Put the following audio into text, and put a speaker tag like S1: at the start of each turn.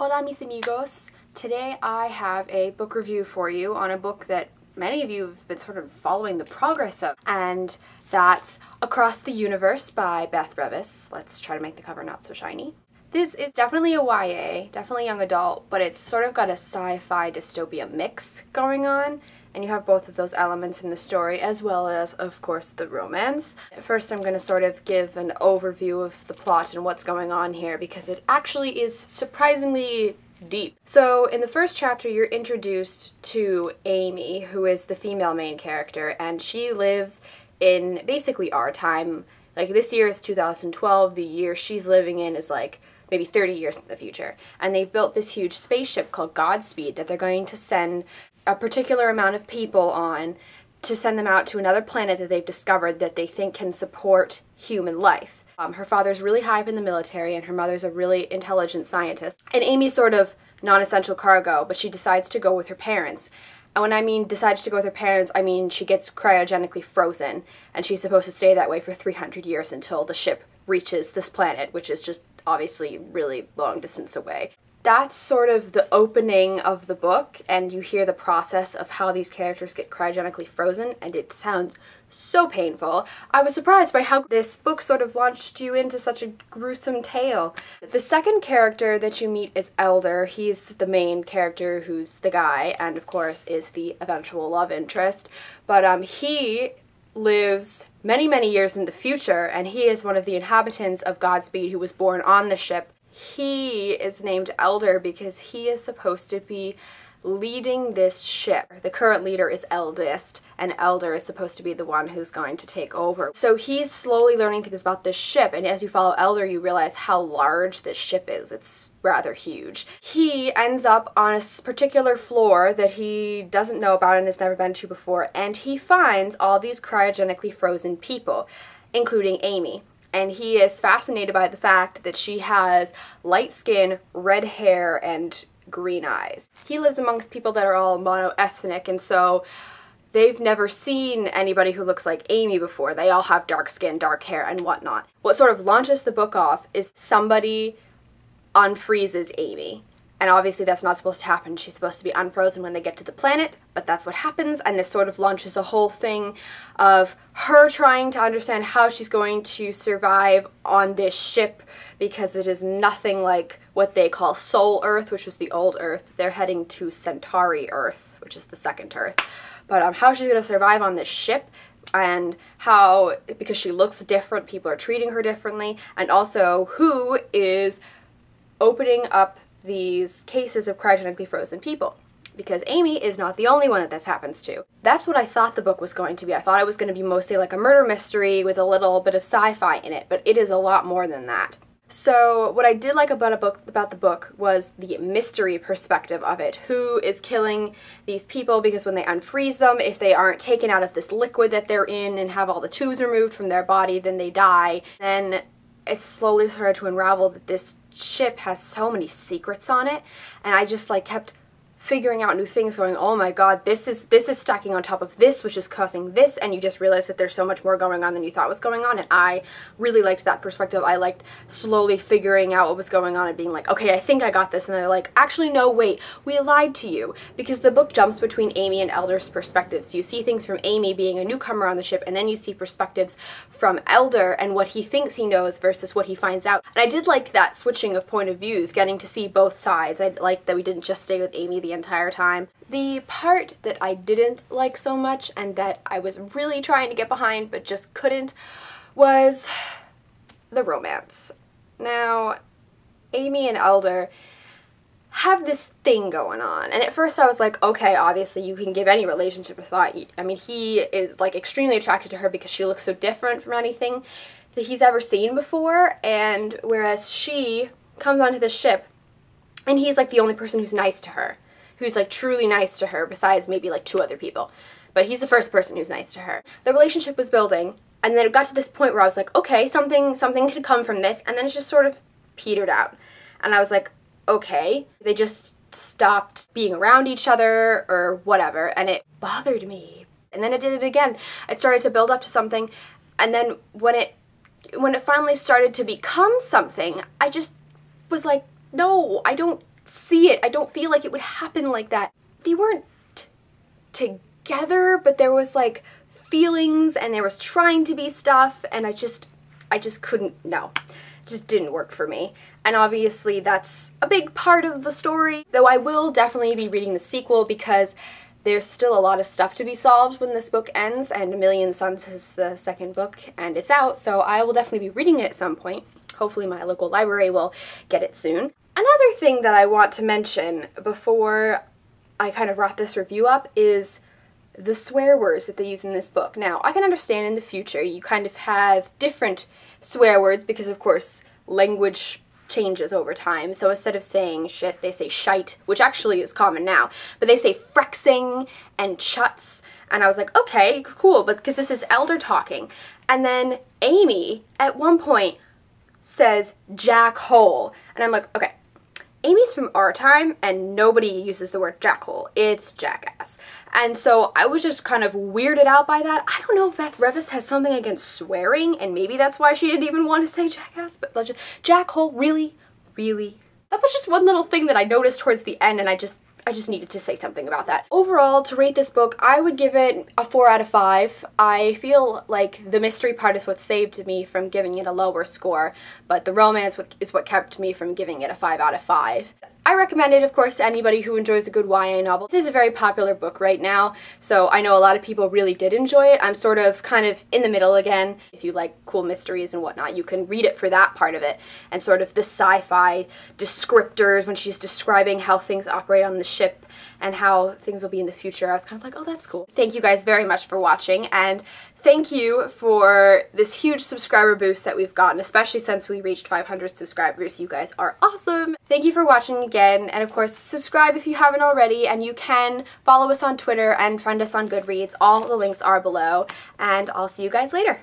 S1: Hola mis amigos! Today I have a book review for you on a book that many of you have been sort of following the progress of, and that's Across the Universe by Beth Revis. Let's try to make the cover not so shiny. This is definitely a YA, definitely young adult, but it's sort of got a sci-fi dystopia mix going on, and you have both of those elements in the story, as well as, of course, the romance. First, I'm going to sort of give an overview of the plot and what's going on here, because it actually is surprisingly deep. So, in the first chapter, you're introduced to Amy, who is the female main character, and she lives in basically our time. Like, this year is 2012, the year she's living in is like maybe 30 years in the future. And they've built this huge spaceship called Godspeed that they're going to send a particular amount of people on to send them out to another planet that they've discovered that they think can support human life. Her father's really high up in the military and her mother's a really intelligent scientist. And Amy's sort of non-essential cargo, but she decides to go with her parents. And when I mean decides to go with her parents, I mean she gets cryogenically frozen and she's supposed to stay that way for 300 years until the ship reaches this planet, which is just obviously really long distance away. That's sort of the opening of the book, and you hear the process of how these characters get cryogenically frozen, and it sounds so painful. I was surprised by how this book sort of launched you into such a gruesome tale. The second character that you meet is Elder. He's the main character who's the guy, and of course is the eventual love interest, but he lives many, many years in the future, and he is one of the inhabitants of Godspeed who was born on the ship. He is named Elder because he is supposed to be leading this ship. The current leader is Eldest, and Elder is supposed to be the one who's going to take over. So he's slowly learning things about this ship, and as you follow Elder, you realize how large this ship is. It's rather huge. He ends up on a particular floor that he doesn't know about and has never been to before, and he finds all these cryogenically frozen people, including Amy. And he is fascinated by the fact that she has light skin, red hair, and green eyes. He lives amongst people that are all mono-ethnic, and so they've never seen anybody who looks like Amy before. They all have dark skin, dark hair, and whatnot. What sort of launches the book off is somebody unfreezes Amy. And obviously that's not supposed to happen. She's supposed to be unfrozen when they get to the planet, but that's what happens, and this sort of launches a whole thing of her trying to understand how she's going to survive on this ship, because it is nothing like what they call Soul Earth, which was the old Earth. They're heading to Centauri Earth, which is the second Earth. But how she's going to survive on this ship, and how, because she looks different, people are treating her differently, and also who is opening up these cases of cryogenically frozen people, because Amy is not the only one that this happens to. That's what I thought the book was going to be. I thought it was going to be mostly like a murder mystery with a little bit of sci-fi in it, but it is a lot more than that. So what I did like about the book was the mystery perspective of it. Who is killing these people? Because when they unfreeze them, if they aren't taken out of this liquid that they're in and have all the tubes removed from their body, then they die. Then it slowly started to unravel that this ship has so many secrets on it, and I just like kept figuring out new things, going, oh my god, this is stacking on top of this, which is causing this, and you just realize that there's so much more going on than you thought was going on, and I really liked that perspective. I liked slowly figuring out what was going on and being like, okay, I think I got this, and they're like, actually no, wait, we lied to you, because the book jumps between Amy and Elder's perspectives. You see things from Amy being a newcomer on the ship, and then you see perspectives from Elder and what he thinks he knows versus what he finds out. And I did like that switching of point of views, getting to see both sides. I liked that we didn't just stay with Amy the entire time. The part that I didn't like so much, and that I was really trying to get behind but just couldn't, was the romance. Now, Amy and Elder have this thing going on, and at first I was like, okay, obviously you can give any relationship a thought. I mean, he is like extremely attracted to her because she looks so different from anything that he's ever seen before, and whereas she comes onto the ship and he's like the only person who's nice to her, who's like truly nice to her, besides maybe like two other people. But he's the first person who's nice to her. The relationship was building, and then it got to this point where I was like, okay, something could come from this, and then it just sort of petered out. And I was like, okay, they just stopped being around each other or whatever, and it bothered me. And then it did it again. It started to build up to something, and then when it finally started to become something, I just was like, no, I don't see it. I don't feel like it would happen like that. They weren't together, but there was like feelings and there was trying to be stuff, and I just couldn't, no. It just didn't work for me. And obviously that's a big part of the story, though I will definitely be reading the sequel because there's still a lot of stuff to be solved when this book ends, and A Million Suns is the second book and it's out, so I will definitely be reading it at some point. Hopefully my local library will get it soon. Another thing that I want to mention before I kind of wrap this review up is the swear words that they use in this book. Now, I can understand in the future you kind of have different swear words because, of course, language changes over time. So instead of saying shit, they say shite, which actually is common now. But they say frexing and chuts, and I was like, okay, cool, but because this is elder talking. And then Amy, at one point, says jackhole, and I'm like, okay, Amy's from our time, and nobody uses the word jackhole. It's jackass. And so I was just kind of weirded out by that. I don't know if Beth Revis has something against swearing, and maybe that's why she didn't even want to say jackass, but just, jackhole, really? Really? That was just one little thing that I noticed towards the end, and I just needed to say something about that. Overall, to rate this book, I would give it a 4 out of 5. I feel like the mystery part is what saved me from giving it a lower score, but the romance is what kept me from giving it a 5 out of 5. I recommend it, of course, to anybody who enjoys a good YA novel. This is a very popular book right now, so I know a lot of people really did enjoy it. I'm sort of kind of in the middle again. If you like cool mysteries and whatnot, you can read it for that part of it, and sort of the sci-fi descriptors when she's describing how things operate on the ship and how things will be in the future. I was kind of like, oh, that's cool. Thank you guys very much for watching, and thank you for this huge subscriber boost that we've gotten, especially since we reached 500 subscribers. You guys are awesome. Thank you for watching again, and of course, subscribe if you haven't already, and you can follow us on Twitter and friend us on Goodreads. All the links are below, and I'll see you guys later.